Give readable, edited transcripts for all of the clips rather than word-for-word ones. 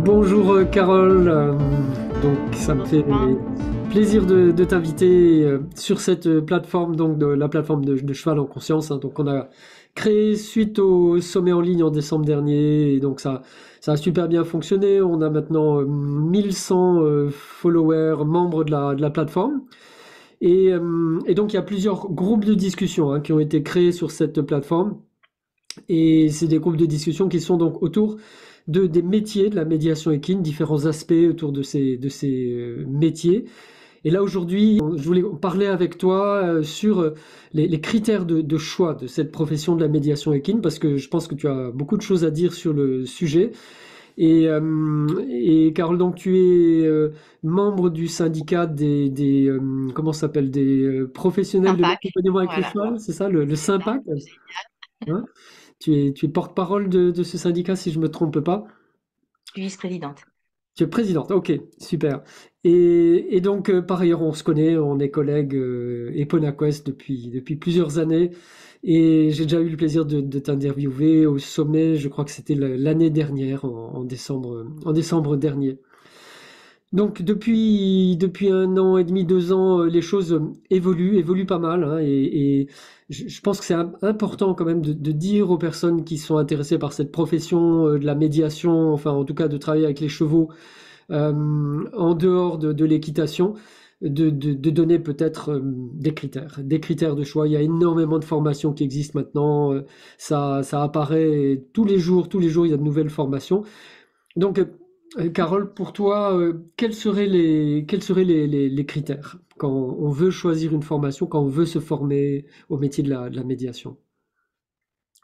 Bonjour Carole. Donc ça me fait Enfin, plaisir de t'inviter sur cette plateforme, donc de la plateforme de Cheval en Conscience, hein. Donc on a créé suite au sommet en ligne en décembre dernier, et donc ça a super bien fonctionné. On a maintenant 1100 followers, membres de la plateforme. Et donc il y a plusieurs groupes de discussion, hein, qui ont été créés sur cette plateforme. Et c'est des groupes de discussion qui sont donc autour des métiers de la médiation équine, différents aspects autour de ces métiers. Et là aujourd'hui, je voulais parler avec toi sur les critères de choix de cette profession de la médiation équine, parce que je pense que tu as beaucoup de choses à dire sur le sujet. Et Carole, donc tu es membre du syndicat comment ça s'appelle, des professionnels de Sympa, l'accompagnement avec le voilà, cheval, c'est ça, le c'est ça. SYMPAC, hein? Tu es porte-parole de ce syndicat, si je me trompe pas. Je suis vice-présidente. Tu es présidente, ok, super. Et donc, par ailleurs, on se connaît, on est collègues Eponaquest depuis plusieurs années. Et j'ai déjà eu le plaisir de t'interviewer au sommet, je crois que c'était l'année dernière, en décembre dernier. Donc depuis un an et demi, 2 ans, les choses évoluent pas mal, hein, et je pense que c'est important quand même de dire aux personnes qui sont intéressées par cette profession de la médiation, enfin en tout cas de travailler avec les chevaux en dehors de l'équitation, de donner peut-être des critères de choix. Il y a énormément de formations qui existent maintenant, ça apparaît tous les jours il y a de nouvelles formations. Donc, Carole, pour toi, quels seraient les critères quand on veut choisir une formation, quand on veut se former au métier de la médiation?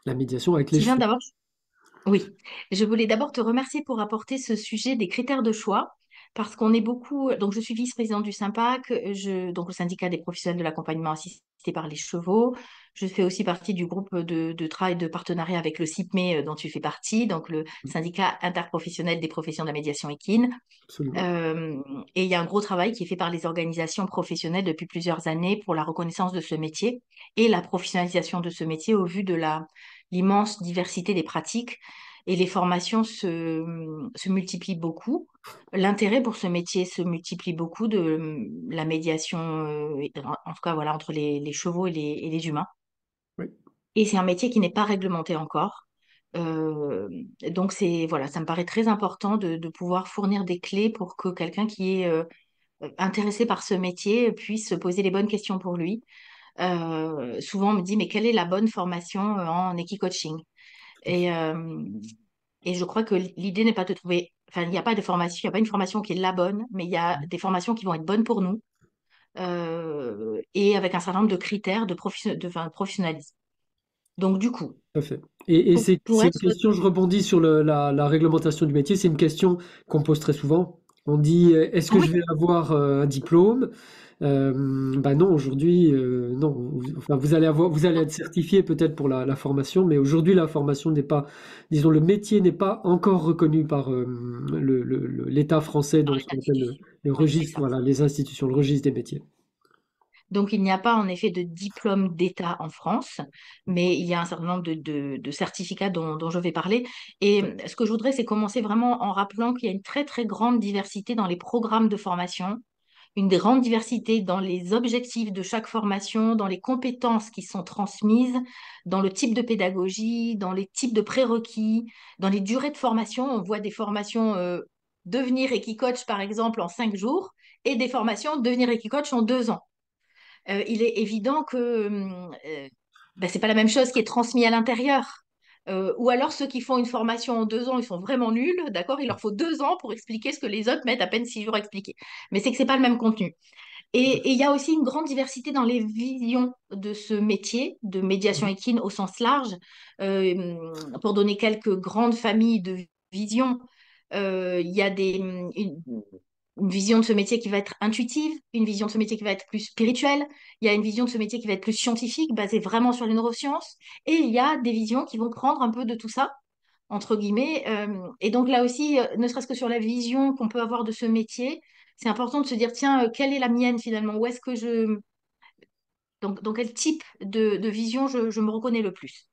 La médiation avec les Sylvain, chevaux. d'abord, oui, je voulais d'abord te remercier pour apporter ce sujet des critères de choix, parce qu'on est beaucoup, donc je suis vice-présidente du SYMPAC, donc le syndicat des professionnels de l'accompagnement assisté par les chevaux. Je fais aussi partie du groupe de travail de partenariat avec le CIPME dont tu fais partie, donc le syndicat interprofessionnel des professions de la médiation équine. Absolument. Euh, et il y a un gros travail qui est fait par les organisations professionnelles depuis plusieurs années pour la reconnaissance de ce métier et la professionnalisation de ce métier au vu de l'immense diversité des pratiques. Et les formations se multiplient beaucoup. L'intérêt pour ce métier se multiplie beaucoup de la médiation, en tout cas voilà, entre les chevaux et les humains. Oui, Et c'est un métier qui n'est pas réglementé encore. Euh, donc c'est voilà, ça me paraît très important de pouvoir fournir des clés pour que quelqu'un qui est intéressé par ce métier puisse se poser les bonnes questions pour lui. Souvent on me dit mais quelle est la bonne formation en equi-coaching? tout à fait. Et je crois que l'idée n'est pas de trouver, enfin il n'y a pas de formation, il n'y a pas une formation qui est la bonne, mais il y a des formations qui vont être bonnes pour nous et avec un certain nombre de critères enfin, de professionnalisme. Donc du coup, Tout à fait. Et pour c'est une être question, je rebondis sur la réglementation du métier, c'est une question qu'on pose très souvent. On dit, est-ce que oui. je vais avoir un diplôme? Bah non, aujourd'hui, non. Enfin, vous allez être certifié peut-être pour la formation, mais aujourd'hui, la formation n'est pas, disons, le métier n'est pas encore reconnu par l'État français, Dans donc les ce qu'on appelle institutions. le Oui, c'est registre, ça. voilà, les institutions, le registre des métiers. Donc, il n'y a pas en effet de diplôme d'État en France, mais il y a un certain nombre de certificats dont je vais parler. Et ce que je voudrais, c'est commencer vraiment en rappelant qu'il y a une très, très grande diversité dans les programmes de formation, une grande diversité dans les objectifs de chaque formation, dans les compétences qui sont transmises, dans le type de pédagogie, dans les types de prérequis, dans les durées de formation. On voit des formations devenir équicoach, par exemple, en 5 jours, et des formations devenir équicoach en 2 ans. Il est évident que ben, c'est pas la même chose qui est transmis à l'intérieur. Ou alors ceux qui font une formation en 2 ans, ils sont vraiment nuls, d'accord? Il leur faut 2 ans pour expliquer ce que les autres mettent à peine 6 jours à expliquer. Mais c'est que c'est pas le même contenu. Et il y a aussi une grande diversité dans les visions de ce métier de médiation Mhm. équine au sens large. Pour donner quelques grandes familles de visions, il y a une vision de ce métier qui va être intuitive, une vision de ce métier qui va être plus spirituelle, il y a une vision de ce métier qui va être plus scientifique, basée vraiment sur les neurosciences, et il y a des visions qui vont prendre un peu de tout ça, entre guillemets. Et donc là aussi, ne serait-ce que sur la vision qu'on peut avoir de ce métier, c'est important de se dire, tiens, quelle est la mienne finalement? Où est-ce que donc, dans quel type de vision je me reconnais le plus?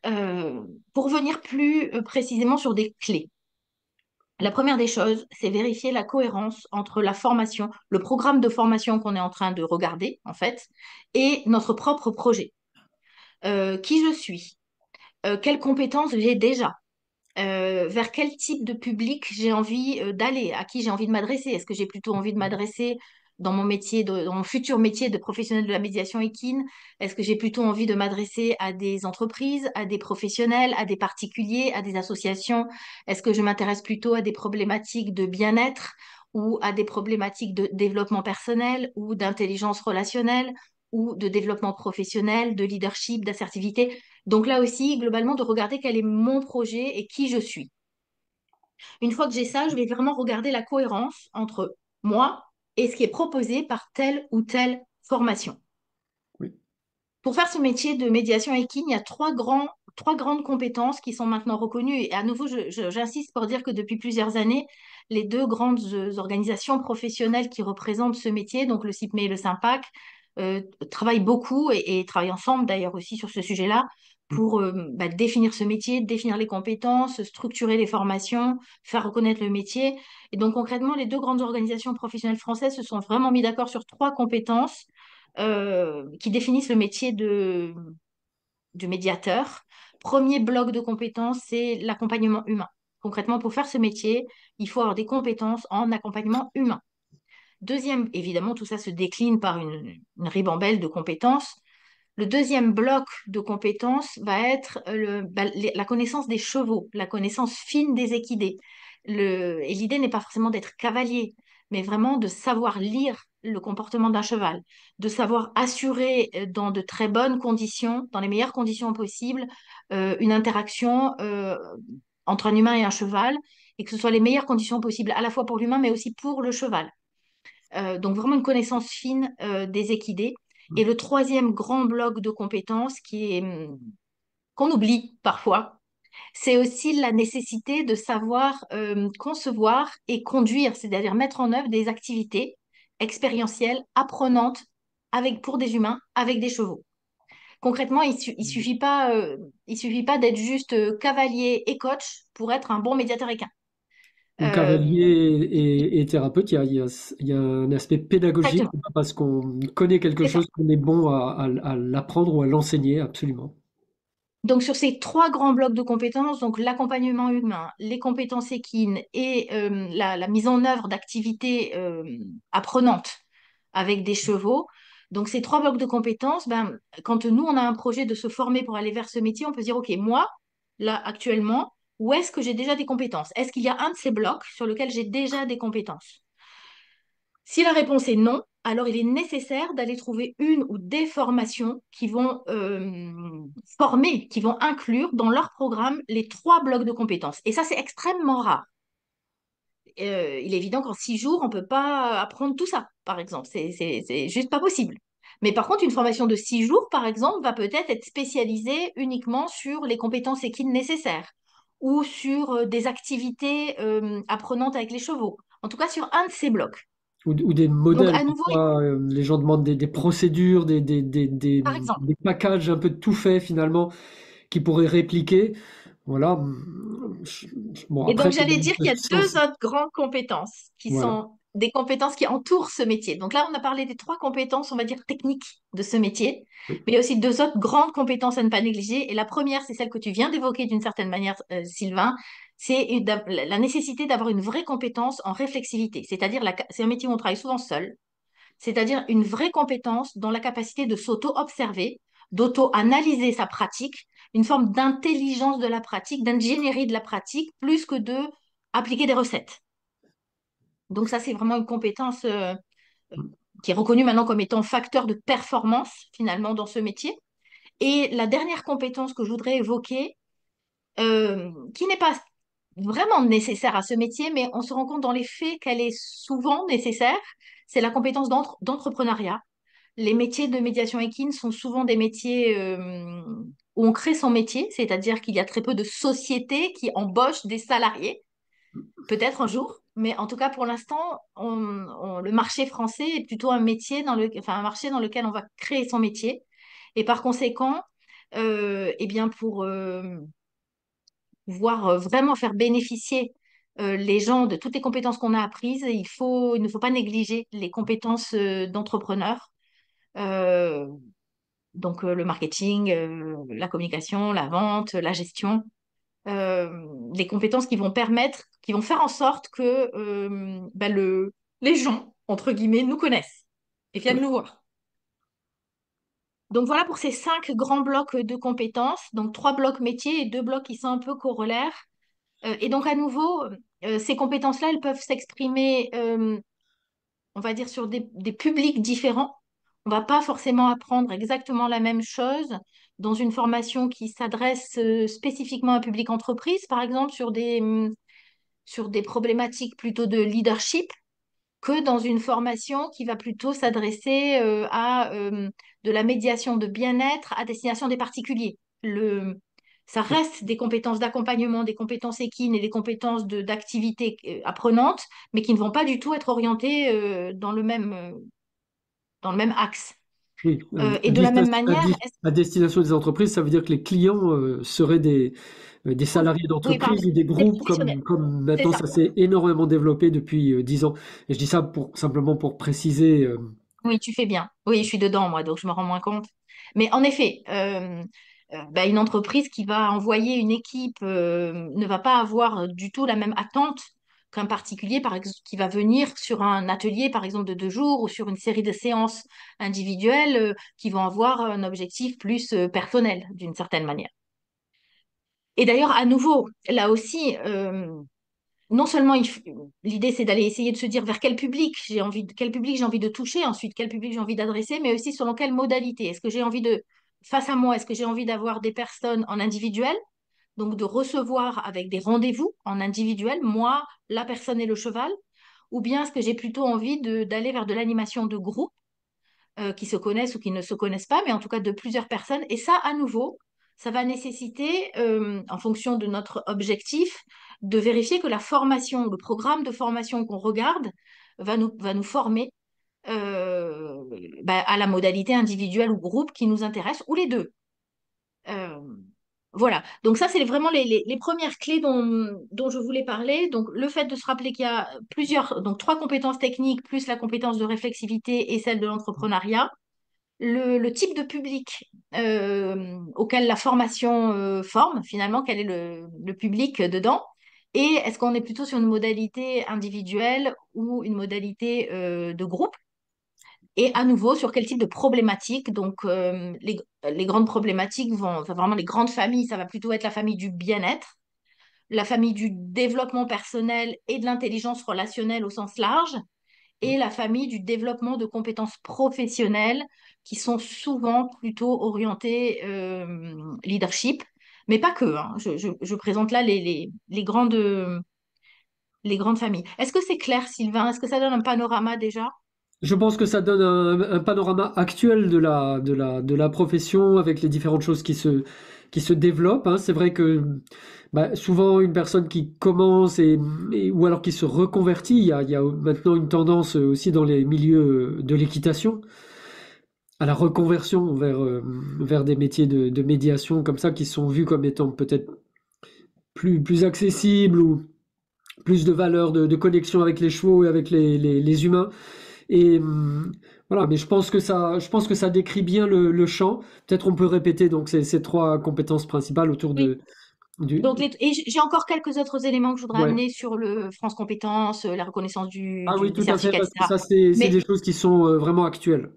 Pour venir plus précisément sur des clés. La première des choses, c'est vérifier la cohérence entre la formation, le programme de formation qu'on est en train de regarder, en fait, et notre propre projet. Qui je suis? Quelles compétences j'ai déjà? Vers quel type de public j'ai envie d'aller, à qui j'ai envie de m'adresser. Est-ce que j'ai plutôt envie de m'adresser dans mon métier, dans mon futur métier de professionnel de la médiation équine? Est-ce que j'ai plutôt envie de m'adresser à des entreprises, à des professionnels, à des particuliers, à des associations? Est-ce que je m'intéresse plutôt à des problématiques de bien-être ou à des problématiques de développement personnel ou d'intelligence relationnelle ou de développement professionnel, de leadership, d'assertivité? Donc là aussi, globalement, de regarder quel est mon projet et qui je suis. Une fois que j'ai ça, je vais vraiment regarder la cohérence entre moi et ce qui est proposé par telle ou telle formation. Oui. Pour faire ce métier de médiation équine, il y a trois grandes compétences qui sont maintenant reconnues. Et à nouveau, j'insiste pour dire que depuis plusieurs années, les deux grandes organisations professionnelles qui représentent ce métier, donc le CIPME et le SYMPAC, travaillent beaucoup et travaillent ensemble d'ailleurs aussi sur ce sujet-là pour définir ce métier, définir les compétences, structurer les formations, faire reconnaître le métier. Et donc concrètement, les deux grandes organisations professionnelles françaises se sont vraiment mis d'accord sur trois compétences qui définissent le métier du médiateur. Premier bloc de compétences, c'est l'accompagnement humain. Concrètement, pour faire ce métier, il faut avoir des compétences en accompagnement humain. Deuxième, évidemment, tout ça se décline par une ribambelle de compétences. Le deuxième bloc de compétences va être la connaissance des chevaux, la connaissance fine des équidés. Et l'idée n'est pas forcément d'être cavalier, mais vraiment de savoir lire le comportement d'un cheval, de savoir assurer dans de très bonnes conditions, dans les meilleures conditions possibles, une interaction entre un humain et un cheval, et que ce soit les meilleures conditions possibles à la fois pour l'humain, mais aussi pour le cheval. Donc vraiment une connaissance fine des équidés. Et le troisième grand bloc de compétences qu'on oublie parfois, c'est aussi la nécessité de savoir concevoir et conduire, c'est-à-dire mettre en œuvre des activités expérientielles, apprenantes pour des humains avec des chevaux. Concrètement, il suffit pas d'être juste cavalier et coach pour être un bon médiateur équin. Ou Euh, cavalier et thérapeute, il y a un aspect pédagogique Exactement. parce qu'on connaît quelque C'est ça. chose qu'on est bon à l'apprendre ou à l'enseigner, absolument. Donc, sur ces trois grands blocs de compétences, donc l'accompagnement humain, les compétences équines et la mise en œuvre d'activités apprenantes avec des chevaux, donc ces trois blocs de compétences, ben, quand nous, on a un projet de se former pour aller vers ce métier, on peut se dire, OK, moi, là, actuellement, où est-ce que j'ai déjà des compétences? Est-ce qu'il y a un de ces blocs sur lequel j'ai déjà des compétences? Si la réponse est non, alors il est nécessaire d'aller trouver une ou des formations qui vont former, qui vont inclure dans leur programme les trois blocs de compétences. Et ça, c'est extrêmement rare. Il est évident qu'en 6 jours, on ne peut pas apprendre tout ça, par exemple. C'est juste pas possible. Mais par contre, une formation de 6 jours, par exemple, va peut-être être spécialisée uniquement sur les compétences équines nécessaires ou sur des activités apprenantes avec les chevaux. En tout cas, sur un de ces blocs. Ou des Donc, modèles. à nouveau, Parfois, les gens demandent des procédures, par exemple. des packages un peu tout faits finalement qu'ils pourraient répliquer. Voilà. Bon, Et après, donc, j'allais dire qu'il y a deux sens- autres grandes compétences qui voilà. sont des compétences qui entourent ce métier. Donc là, on a parlé des trois compétences, on va dire, techniques de ce métier, Oui. mais il y a aussi deux autres grandes compétences à ne pas négliger. Et la première, c'est celle que tu viens d'évoquer d'une certaine manière, Sylvain, c'est la nécessité d'avoir une vraie compétence en réflexivité. C'est-à-dire, c'est un métier où on travaille souvent seul, c'est-à-dire une vraie compétence dans la capacité de s'auto-observer, d'auto-analyser sa pratique, une forme d'intelligence de la pratique, d'ingénierie de la pratique, plus que de appliquer des recettes. Donc ça, c'est vraiment une compétence qui est reconnue maintenant comme étant facteur de performance finalement dans ce métier. Et la dernière compétence que je voudrais évoquer, qui n'est pas vraiment nécessaire à ce métier, mais on se rend compte dans les faits qu'elle est souvent nécessaire, c'est la compétence d'entrepreneuriat. Les métiers de médiation équine sont souvent des métiers où on crée son métier, c'est-à-dire qu'il y a très peu de sociétés qui embauchent des salariés, peut-être un jour, mais en tout cas pour l'instant, le marché français est plutôt un métier enfin, un marché dans lequel on va créer son métier. Et par conséquent, eh bien pour pouvoir vraiment faire bénéficier les gens de toutes les compétences qu'on a apprises, il ne faut pas négliger les compétences d'entrepreneur. Euh, le marketing, la communication, la vente, la gestion, les compétences qui vont faire en sorte que les gens, entre guillemets, nous connaissent et viennent Ouais. nous voir. Donc voilà pour ces 5 grands blocs de compétences, donc 3 blocs métiers et 2 blocs qui sont un peu corollaires. Et donc à nouveau, ces compétences-là, elles peuvent s'exprimer, on va dire, sur des publics différents. On va pas forcément apprendre exactement la même chose dans une formation qui s'adresse spécifiquement à un public entreprise, par exemple sur des problématiques plutôt de leadership, que dans une formation qui va plutôt s'adresser à de la médiation de bien-être à destination des particuliers. Ça reste des compétences d'accompagnement, des compétences équines et des compétences d'activité apprenantes, mais qui ne vont pas du tout être orientées dans le même axe. Oui, Et de la même manière, à destination des entreprises, ça veut dire que les clients seraient des oui, salariés oui, pardon, d'entreprise ou des des groupes, professionnels, comme c'est maintenant ça. ça s'est énormément développé depuis 10 ans. Et je dis ça simplement pour préciser. Oui, tu fais bien. Oui, je suis dedans, moi, donc je me rends moins compte. Mais en effet, une entreprise qui va envoyer une équipe ne va pas avoir du tout la même attente qu'un particulier, par exemple, qui va venir sur un atelier, par exemple, de 2 jours ou sur une série de séances individuelles qui vont avoir un objectif plus personnel, d'une certaine manière. Et d'ailleurs, à nouveau, là aussi, non seulement l'idée c'est d'aller essayer de se dire vers quel public j'ai envie de toucher, ensuite quel public j'ai envie d'adresser, mais aussi selon quelle modalité. Est-ce que j'ai envie face à moi, est-ce que j'ai envie d'avoir des personnes en individuel, donc de recevoir avec des rendez-vous en individuel, moi, la personne et le cheval, ou bien est-ce que j'ai plutôt envie d'aller vers de l'animation de groupe qui se connaissent ou qui ne se connaissent pas, mais en tout cas de plusieurs personnes. Et ça, à nouveau, ça va nécessiter, en fonction de notre objectif, de vérifier que la formation, le programme de formation qu'on regarde va nous former à la modalité individuelle ou groupe qui nous intéresse, ou les deux. Euh, voilà, donc ça, c'est vraiment les premières clés dont je voulais parler. Donc, le fait de se rappeler qu'il y a donc 3 compétences techniques, plus la compétence de réflexivité et celle de l'entrepreneuriat, le type de public auquel la formation forme, finalement, quel est le public dedans, et est-ce qu'on est plutôt sur une modalité individuelle ou une modalité de groupe, et à nouveau sur quel type de problématiques. Donc, les grandes problématiques enfin, vraiment les grandes familles, ça va plutôt être la famille du bien-être, la famille du développement personnel et de l'intelligence relationnelle au sens large, et la famille du développement de compétences professionnelles qui sont souvent plutôt orientées leadership, mais pas que, hein. Je présente là les grandes familles. Est-ce que c'est clair, Sylvain? Est-ce que ça donne un panorama déjà? Je pense que ça donne un panorama actuel de la profession avec les différentes choses qui se développent, hein. C'est vrai que souvent une personne qui commence ou alors qui se reconvertit, il y a maintenant une tendance aussi dans les milieux de l'équitation à la reconversion vers des métiers de médiation comme ça qui sont vus comme étant peut-être plus accessibles ou plus de valeur de connexion avec les chevaux et avec les humains. Et voilà, mais je pense que ça décrit bien le champ. Peut-être on peut répéter donc ces 3 compétences principales autour Oui. du. Donc, et j'ai encore quelques autres éléments que je voudrais Ouais. amener sur le France Compétences, la reconnaissance Ah oui, des tout à fait, certificats, parce que etc. ça, c'est des Mais, choses qui sont vraiment actuelles.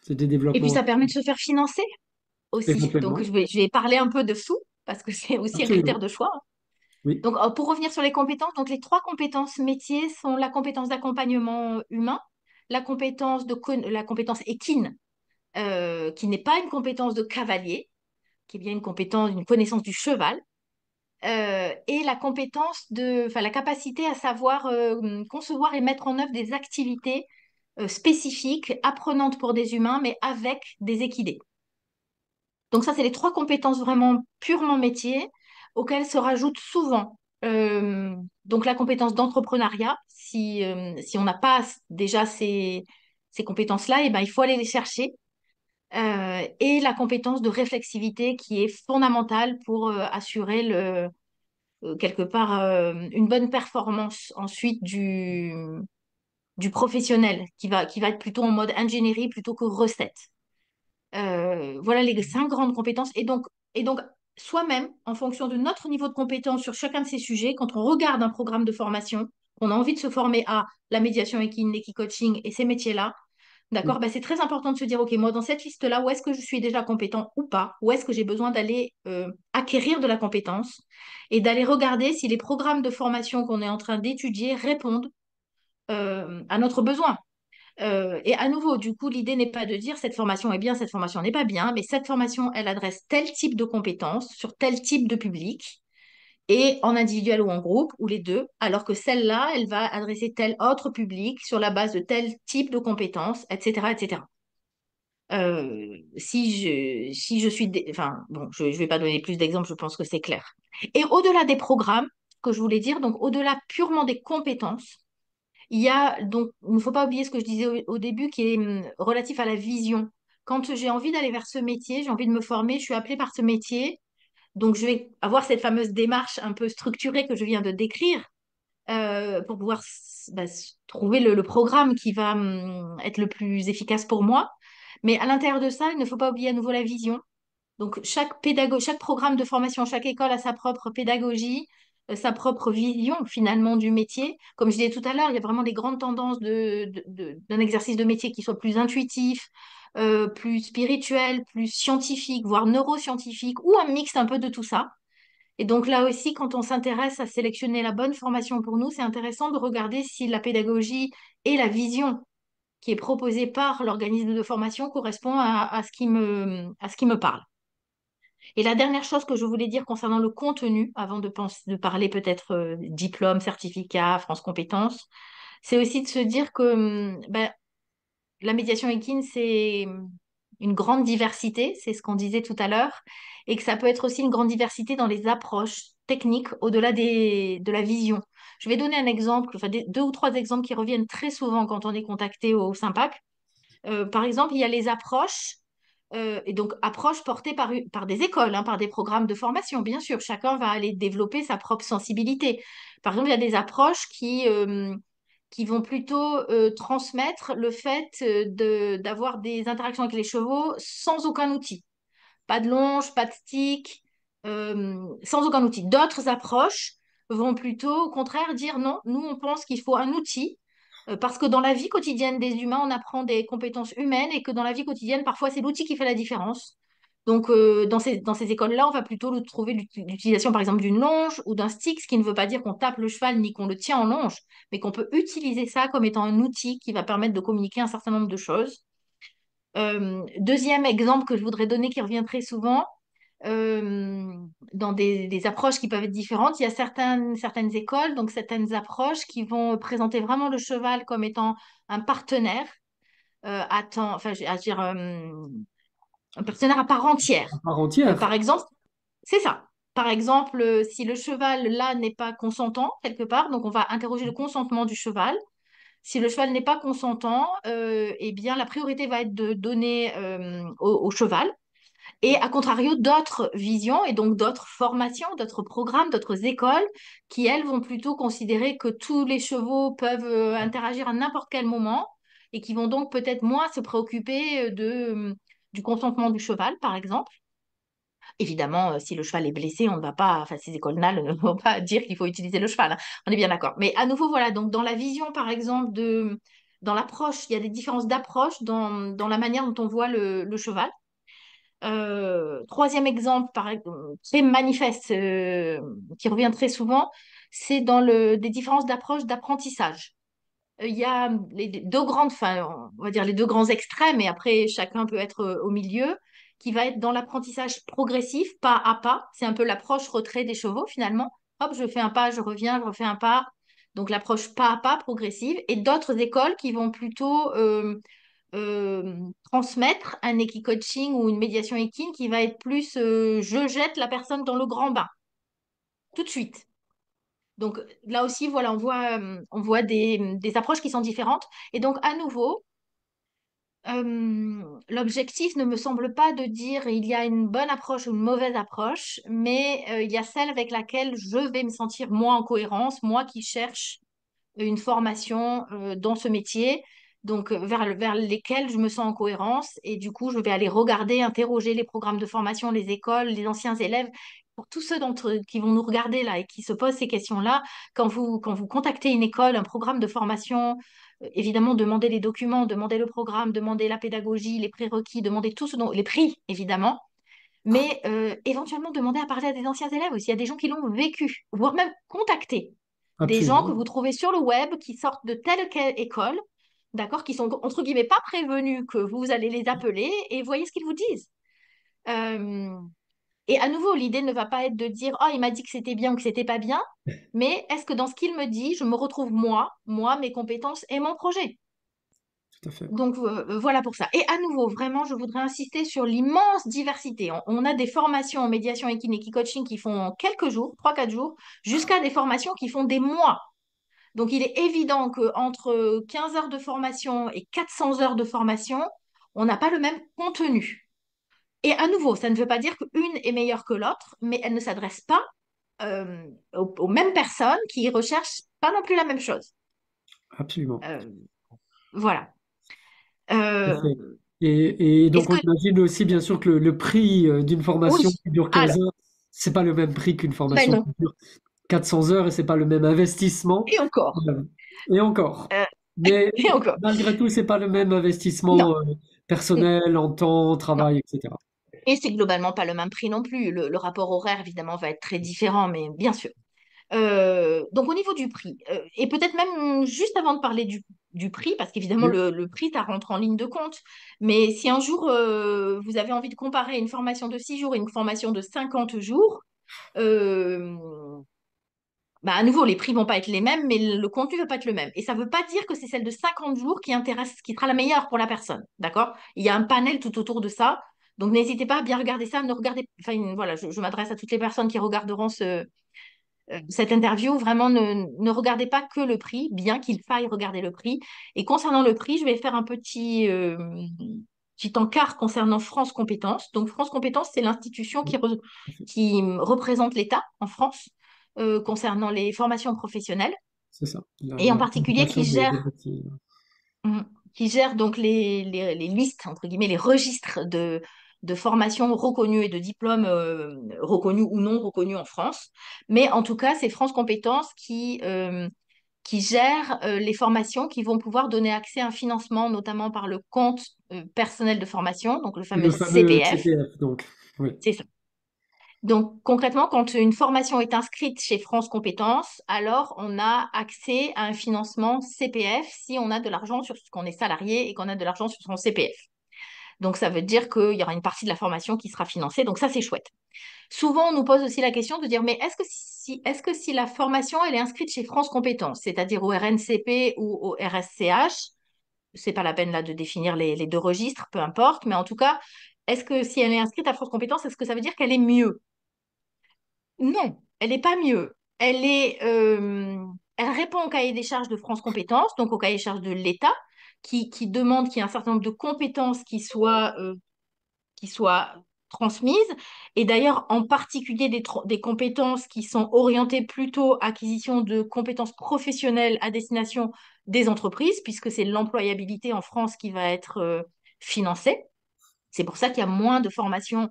C'est des et puis, développements ça permet de se faire financer aussi. Donc, éventuellement. je vais parler un peu de sous, parce que c'est aussi un critère Absolument. de choix, hein. Oui. Donc, pour revenir sur les compétences, donc les 3 compétences métiers sont la compétence d'accompagnement humain, la compétence équine, qui n'est pas une compétence de cavalier, qui est bien une connaissance du cheval, et enfin, la capacité à savoir concevoir et mettre en œuvre des activités spécifiques, apprenantes pour des humains, mais avec des équidés. Donc ça, c'est les 3 compétences vraiment purement métier auxquelles se rajoute souvent donc la compétence d'entrepreneuriat. Si on n'a pas déjà ces compétences-là, et ben, il faut aller les chercher. Et la compétence de réflexivité qui est fondamentale pour assurer quelque part une bonne performance ensuite du professionnel qui va être plutôt en mode ingénierie plutôt que recette. Voilà les 5 grandes compétences. Et donc soi-même, en fonction de notre niveau de compétence sur chacun de ces sujets, quand on regarde un programme de formation, on a envie de se former à la médiation équine, l'équicoaching et ces métiers-là, d'accord, ben, c'est très important de se dire, OK, moi, dans cette liste-là, où est-ce que je suis déjà compétent ou pas? Où est-ce que j'ai besoin d'aller acquérir de la compétence et d'aller regarder si les programmes de formation qu'on est en train d'étudier répondent à notre besoin. Et à nouveau, du coup, l'idée n'est pas de dire cette formation est bien, cette formation n'est pas bien, mais cette formation, elle adresse tel type de compétences sur tel type de public, et en individuel ou en groupe, ou les deux, alors que celle-là, elle va adresser tel autre public sur la base de tel type de compétences, etc., etc. Si je suis... Enfin, bon, je ne vais pas donner plus d'exemples, je pense que c'est clair. Et au-delà des programmes, que je voulais dire, donc au-delà purement des compétences, il y a donc, il ne faut pas oublier ce que je disais au début qui est relatif à la vision. Quand j'ai envie d'aller vers ce métier, j'ai envie de me former, je suis appelée par ce métier, donc je vais avoir cette fameuse démarche un peu structurée que je viens de décrire pour pouvoir trouver le programme qui va être le plus efficace pour moi. Mais à l'intérieur de ça, il ne faut pas oublier à nouveau la vision. Donc, chaque programme de formation, chaque école a sa propre pédagogie, sa propre vision finalement du métier. Comme je disais tout à l'heure, il y a vraiment des grandes tendances d'un exercice de métier qui soit plus intuitif, plus spirituel, plus scientifique, voire neuroscientifique, ou un mix un peu de tout ça. Et donc là aussi, quand on s'intéresse à sélectionner la bonne formation pour nous, c'est intéressant de regarder si la pédagogie et la vision qui est proposée par l'organisme de formation correspond à ce qui me parle. Et la dernière chose que je voulais dire concernant le contenu, avant de parler peut-être diplôme, certificat, France Compétences, c'est aussi de se dire que ben, la médiation équine, c'est une grande diversité, c'est ce qu'on disait tout à l'heure, et que ça peut être aussi une grande diversité dans les approches techniques au-delà de la vision. Je vais donner un exemple, enfin 2 ou 3 exemples qui reviennent très souvent quand on est contacté au SYMPAC. Par exemple, il y a les approches, et donc approches portées par des écoles, hein, par des programmes de formation. Bien sûr, chacun va aller développer sa propre sensibilité. Par exemple, il y a des approches qui vont plutôt transmettre le fait d'avoir des interactions avec les chevaux sans aucun outil. Pas de longe, pas de stick, sans aucun outil. D'autres approches vont plutôt, au contraire, dire non, nous, on pense qu'il faut un outil, parce que dans la vie quotidienne des humains, on apprend des compétences humaines et que dans la vie quotidienne, parfois, c'est l'outil qui fait la différence. Donc, dans ces écoles-là, on va plutôt trouver l'utilisation, par exemple, d'une longe ou d'un stick, ce qui ne veut pas dire qu'on tape le cheval ni qu'on le tient en longe, mais qu'on peut utiliser ça comme étant un outil qui va permettre de communiquer un certain nombre de choses. Deuxième exemple que je voudrais donner qui revient très souvent, euh, dans des approches qui peuvent être différentes. Il y a certaines écoles, donc certaines approches qui vont présenter vraiment le cheval comme étant un partenaire enfin, je veux dire, un partenaire à part entière. À part entière. Par exemple, c'est ça. Par exemple, si le cheval là n'est pas consentant quelque part, donc on va interroger le consentement du cheval. Si le cheval n'est pas consentant, eh bien la priorité va être de donner au cheval. Et à contrario, d'autres visions et donc d'autres formations, d'autres programmes, d'autres écoles qui, elles, vont plutôt considérer que tous les chevaux peuvent interagir à n'importe quel moment et qui vont donc peut-être moins se préoccuper du consentement du cheval, par exemple. Évidemment, si le cheval est blessé, on ne va pas, enfin, ces écoles-là ne vont pas dire qu'il faut utiliser le cheval, hein. On est bien d'accord. Mais à nouveau, voilà, donc dans la vision, par exemple, dans l'approche, il y a des différences d'approche dans la manière dont on voit le cheval. Troisième exemple, très manifeste, qui revient très souvent, c'est dans des différences d'approche d'apprentissage. Il y a les 2 grandes, enfin, on va dire les 2 grands extrêmes, et après chacun peut être au milieu, qui va être dans l'apprentissage progressif, pas à pas. C'est un peu l'approche retrait des chevaux finalement. Hop, je fais un pas, je reviens, je refais un pas. Donc l'approche pas à pas progressive. Et d'autres écoles qui vont plutôt transmettre un coaching ou une médiation équine qui va être plus je jette la personne dans le grand bain tout de suite. Donc là aussi, voilà, on voit des approches qui sont différentes. Et donc à nouveau, L'objectif ne me semble pas de dire il y a une bonne approche ou une mauvaise approche, mais il y a celle avec laquelle je vais me sentir moi en cohérence, moi qui cherche une formation dans ce métier, donc vers lesquels je me sens en cohérence. Et du coup, je vais aller regarder, interroger les programmes de formation, les écoles, les anciens élèves. Pour tous ceux d'entre eux qui vont nous regarder là et qui se posent ces questions-là, quand vous contactez une école, un programme de formation, évidemment, demandez les documents, demandez le programme, demandez la pédagogie, les prérequis, demandez tout ce dont, les prix, évidemment, mais éventuellement demandez à parler à des anciens élèves aussi, à des gens qui l'ont vécu, voire même contacter des gens que Absolument. vous trouvez sur le web qui sortent de telle ou quelle école, d'accord, qui sont entre guillemets pas prévenus que vous allez les appeler et voyez ce qu'ils vous disent. Euh, et à nouveau, l'idée ne va pas être de dire, oh, il m'a dit que c'était bien ou que c'était pas bien, mais est-ce que dans ce qu'il me dit, je me retrouve moi, mes compétences et mon projet? Tout à fait. Donc voilà pour ça. Et à nouveau, vraiment, je voudrais insister sur l'immense diversité. On a des formations en médiation équine et coaching qui font quelques jours, 3, 4 jours, jusqu'à des formations qui font des mois. Donc il est évident qu'entre 15 heures de formation et 400 heures de formation, on n'a pas le même contenu. Et à nouveau, ça ne veut pas dire qu'une est meilleure que l'autre, mais elle ne s'adresse pas aux mêmes personnes qui recherchent pas non plus la même chose. Absolument. Euh, voilà. Tout à Euh, fait. Et est-ce donc, on que... imagine aussi, bien sûr, que le prix d'une Oui. formation qui dure 15 Alors, heures, c'est pas le même prix qu'une ben formation non. qui dure 400 heures et c'est pas le même investissement. Et encore. Euh, Et encore. Euh, Mais et encore. malgré tout, c'est pas le même Non. investissement personnel, en temps, Non. travail, etc. Et c'est globalement pas le même prix non plus. Le rapport horaire, évidemment, va être très différent, mais bien sûr. Donc au niveau du prix, et peut-être même juste avant de parler du prix, parce qu'évidemment Oui, le prix, ça rentre en ligne de compte, mais si un jour vous avez envie de comparer une formation de 6 jours et une formation de 50 jours, euh, bah, à nouveau, les prix vont pas être les mêmes, mais le contenu va pas être le même. Et ça veut pas dire que c'est celle de 50 jours qui intéresse, qui sera la meilleure pour la personne, d'accord? Il y a un panel tout autour de ça. Donc n'hésitez pas à bien regarder ça. Ne regardez, enfin voilà, je m'adresse à toutes les personnes qui regarderont cette interview, vraiment ne regardez pas que le prix, bien qu'il faille regarder le prix. Et concernant le prix, je vais faire un petit encart concernant France Compétences. Donc France Compétences, c'est l'institution oui, qui représente l'État en France concernant les formations professionnelles c'est ça. et en La particulier représentation des métiers. hum, qui gère donc les listes, entre guillemets, les registres de formations reconnues et de diplômes reconnus ou non reconnus en France. Mais en tout cas, c'est France Compétences qui gère les formations qui vont pouvoir donner accès à un financement, notamment par le compte personnel de formation, donc le fameux Le fameux CPF. CPF, donc. Oui, C'est ça. Donc concrètement, quand une formation est inscrite chez France Compétences, alors on a accès à un financement CPF si on a de l'argent sur ce qu'on est salarié et qu'on a de l'argent sur son CPF. Donc ça veut dire qu'il y aura une partie de la formation qui sera financée. Donc ça, c'est chouette. Souvent, on nous pose aussi la question de dire, mais est-ce que si la formation, elle est inscrite chez France Compétences, c'est-à-dire au RNCP ou au RSCH, c'est pas la peine là de définir les deux registres, peu importe, mais en tout cas, est-ce que si elle est inscrite à France Compétences, est-ce que ça veut dire qu'elle est mieux? Non, elle n'est pas mieux. Elle répond au cahier des charges de France Compétences, donc au cahier des charges de l'État, qui demande qu'il y ait un certain nombre de compétences qui soient transmises. Et d'ailleurs, en particulier des compétences qui sont orientées plutôt à acquisition de compétences professionnelles à destination des entreprises, puisque c'est l'employabilité en France qui va être financée. C'est pour ça qu'il y a moins de formations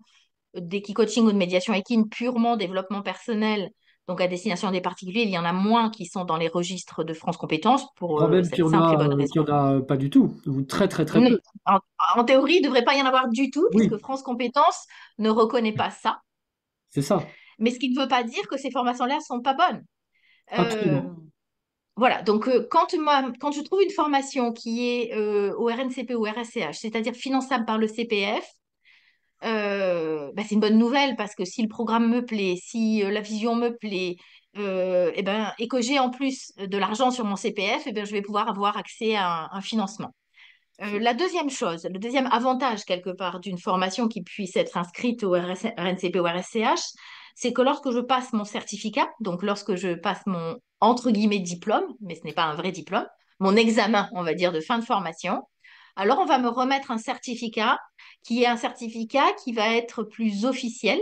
d'équi-coaching ou de médiation équine purement développement personnel, donc à destination des particuliers, il y en a moins qui sont dans les registres de France Compétences je pour crois même cette simple et bonne qu'il raison. y en a pas du tout, ou très très très Non. peu. En, en théorie, il ne devrait pas y en avoir du tout, puisque Oui, France Compétences ne reconnaît pas ça. c'est ça, Mais ce qui ne veut pas dire que ces formations-là ne sont pas bonnes. Euh, absolument. voilà, donc quand je trouve une formation qui est au RNCP ou RSCH, c'est-à-dire finançable par le CPF, bah, c'est une bonne nouvelle parce que si le programme me plaît, si la vision me plaît, et que j'ai en plus de l'argent sur mon CPF, je vais pouvoir avoir accès à un financement. La deuxième chose, le deuxième avantage quelque part d'une formation qui puisse être inscrite au RNCP ou RSCH, c'est que lorsque je passe mon certificat, donc lorsque je passe mon entre guillemets diplôme, mais ce n'est pas un vrai diplôme, mon examen, on va dire, de fin de formation, alors on va me remettre un certificat qui est un certificat qui va être plus officiel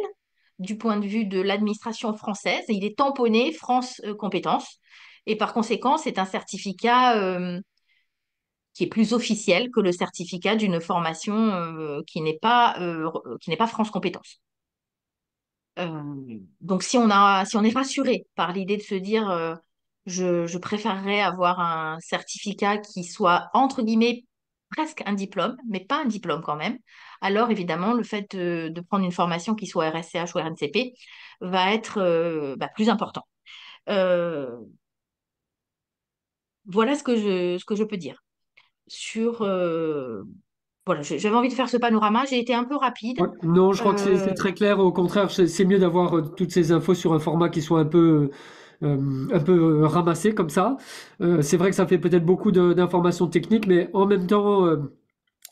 du point de vue de l'administration française. Il est tamponné France compétences. Et par conséquent, c'est un certificat qui est plus officiel que le certificat d'une formation qui n'est pas France compétences. Donc, si on est rassuré par l'idée de se dire, je préférerais avoir un certificat qui soit, entre guillemets, presque un diplôme, mais pas un diplôme quand même, alors évidemment, le fait de prendre une formation qui soit RSCH ou RNCP va être plus important. Euh, voilà ce que je peux dire sur... voilà, j'avais envie de faire ce panorama, j'ai été un peu rapide. Ouais. Non, je crois que c'est Euh, très clair. Au contraire, c'est mieux d'avoir toutes ces infos sur un format qui soit un peu ramassé comme ça. C'est vrai que ça fait peut-être beaucoup d'informations techniques, mais en même temps,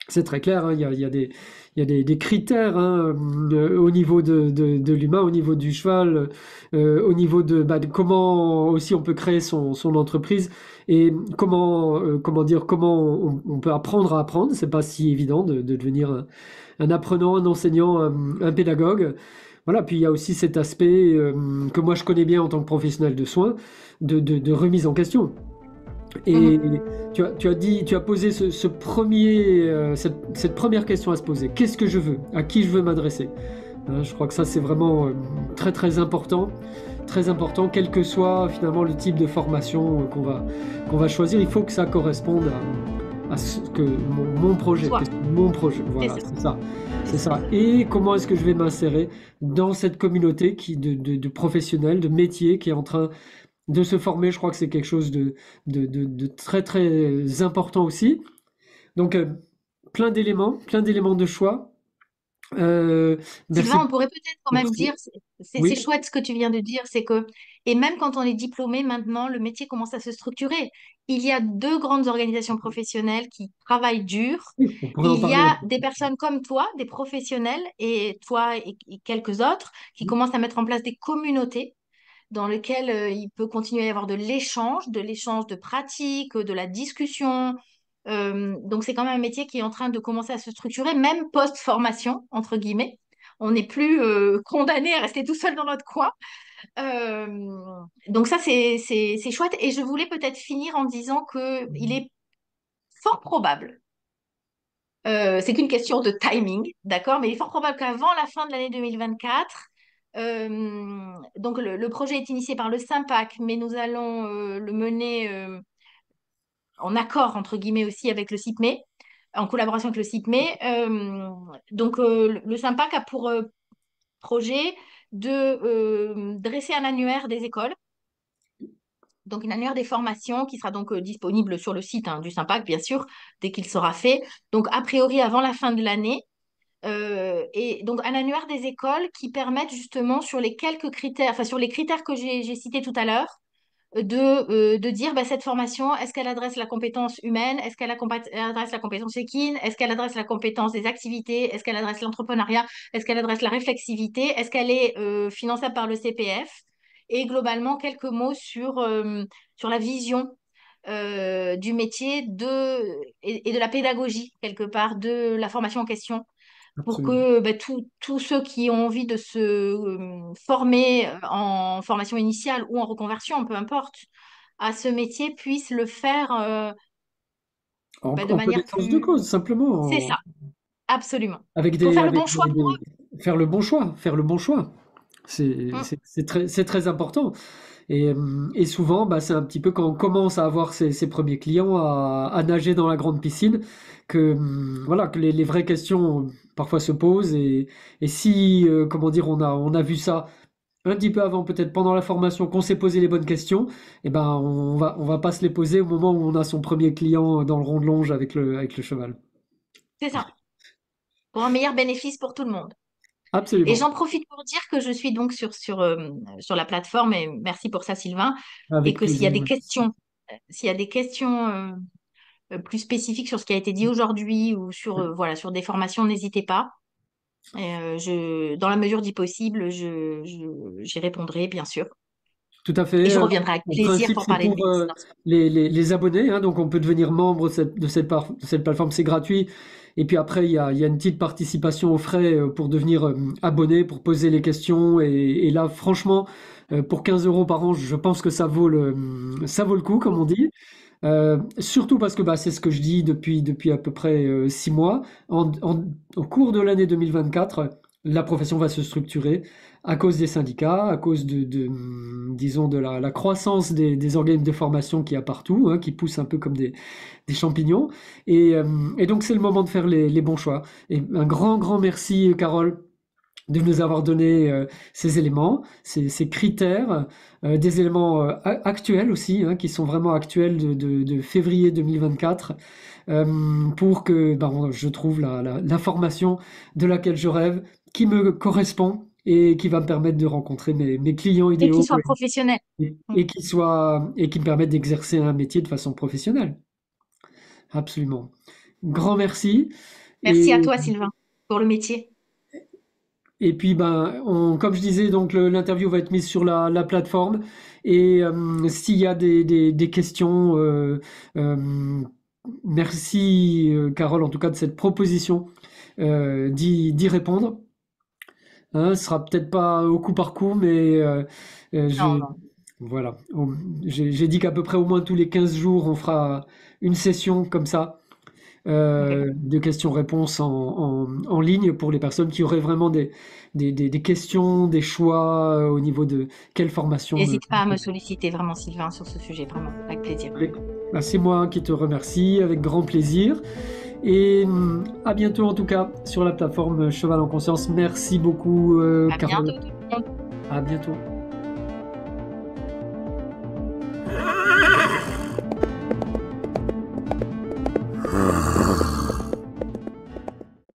c'est très clair, hein, il y a des critères, hein, au niveau de l'humain, au niveau du cheval, au niveau de comment aussi on peut créer son entreprise et comment dire, comment on peut apprendre à apprendre. C'est pas si évident de devenir un apprenant, un enseignant, un pédagogue. Voilà, puis il y a aussi cet aspect que moi je connais bien en tant que professionnel de soins, de remise en question. Et mhm. tu as dit, tu as posé cette première question à se poser. Qu'est-ce que je veux? À qui je veux m'adresser? Hein, je crois que ça, c'est vraiment très très important, quel que soit finalement le type de formation qu'on va choisir. Il faut que ça corresponde à ce que mon projet, Toi, mon projet. c'est Voilà, ça, c'est c'est ça. ça. Et comment est-ce que je vais m'insérer dans cette communauté de professionnels, de métiers qui est en train de se former, je crois que c'est quelque chose de très très important aussi. Donc, plein d'éléments de choix. Euh, Sylvain, merci on pourrait peut-être quand pour même ces... dire, c'est Oui, chouette ce que tu viens de dire, c'est que, et même quand on est diplômé maintenant, le métier commence à se structurer. Il y a deux grandes organisations professionnelles qui travaillent dur. oui, on pourrait en Il y parler un a peu. des personnes comme toi, des professionnels, et toi et quelques autres, qui commencent à mettre en place des communautés dans lesquelles il peut continuer à y avoir de l'échange de pratiques, de la discussion. Donc c'est quand même un métier qui est en train de commencer à se structurer, même post-formation, entre guillemets. On n'est plus condamné à rester tout seul dans notre coin. Euh, donc ça, c'est chouette. Et je voulais peut-être finir en disant que il est fort probable, c'est qu'une question de timing, d'accord, mais il est fort probable qu'avant la fin de l'année 2024, donc le projet est initié par le SYMPAC, mais nous allons le mener en accord, entre guillemets, aussi avec le CIPME, en collaboration avec le CIPME. Donc le SYMPAC a pour projet de dresser un annuaire des écoles, donc une annuaire des formations qui sera donc disponible sur le site hein, du SYMPAC, bien sûr, dès qu'il sera fait. Donc a priori avant la fin de l'année. Et donc un annuaire des écoles qui permettent justement sur les quelques critères, enfin sur les critères que j'ai cités tout à l'heure, de dire bah, cette formation, est-ce qu'elle adresse la compétence humaine, est-ce qu'elle adresse la compétence équine, est-ce qu'elle adresse la compétence des activités, est-ce qu'elle adresse l'entrepreneuriat, est-ce qu'elle adresse la réflexivité, est-ce qu'elle est finançable par le CPF, et globalement quelques mots sur la vision du métier et de la pédagogie quelque part de la formation en question pour Absolument. que bah, tous ceux qui ont envie de se former en formation initiale ou en reconversion, peu importe, à ce métier puissent le faire de En manière connaissance de plus... cause, C'est simplement. ça, absolument. Il faut faire le bon choix pour eux. Faire le bon choix, faire le bon choix. Mm, C'est très important. Et souvent, bah, c'est un petit peu quand on commence à avoir ses premiers clients à nager dans la grande piscine que, voilà, que les vraies questions parfois se posent. Et si, comment dire, on a vu ça un petit peu avant, peut-être pendant la formation, qu'on s'est posé les bonnes questions, et ben on va pas se les poser au moment où on a son premier client dans le rond de longe avec le cheval. c'est ça, pour un meilleur bénéfice pour tout le monde. Et Absolument. j'en profite pour dire que je suis donc sur la plateforme, et merci pour ça Sylvain, et Avec que s'il y a plaisir. des Ouais. questions, plus spécifiques sur ce qui a été dit aujourd'hui ou sur, voilà, sur des formations, n'hésitez pas. Dans la mesure du possible, j'y répondrai, bien sûr. tout à Et fait. je reviendrai avec En plaisir principe, pour c'est parler de pour médecine. les abonnés, hein, donc on peut devenir membre de cette plateforme, c'est gratuit. Et puis après, il y a une petite participation aux frais pour devenir abonné, pour poser les questions. Et là, franchement, pour 15 euros par an, je pense que ça vaut le coup, comme on dit. Surtout parce que bah, c'est ce que je dis depuis à peu près 6 mois. Au cours de l'année 2024, la profession va se structurer à cause des syndicats, à cause disons, de la croissance des organismes de formation qu'il y a partout, hein, qui poussent un peu comme des champignons. Et donc, c'est le moment de faire les bons choix. Et un grand, grand merci, Carole, de nous avoir donné ces éléments, ces critères, des éléments actuels aussi, hein, qui sont vraiment actuels de février 2024, pour que ben, je trouve la formation de laquelle je rêve, qui me correspond et qui va me permettre de rencontrer mes clients Et qu'il idéaux soit professionnel. Mm. et qui me permettent d'exercer un métier de façon professionnelle. Absolument. Grand merci. Merci à Et toi, Sylvain, pour le métier. Et puis, ben, comme je disais, donc l'interview va être mise sur la plateforme. Et s'il y a des questions, merci Carole, en tout cas de cette proposition, d'y répondre. Hein, ce sera peut-être pas au coup par coup, mais Non, non. voilà. J'ai dit qu'à peu près au moins tous les 15 jours, on fera une session comme ça Ok. de questions-réponses en ligne pour les personnes qui auraient vraiment des questions, des choix au niveau de quelle formation me... N'hésite pas à me solliciter vraiment, Sylvain, sur ce sujet, vraiment, avec plaisir. Bah, c'est moi qui te remercie avec grand plaisir. Et à bientôt en tout cas sur la plateforme Cheval en Conscience. Merci beaucoup, À Carole. bientôt, tout le monde. À bientôt.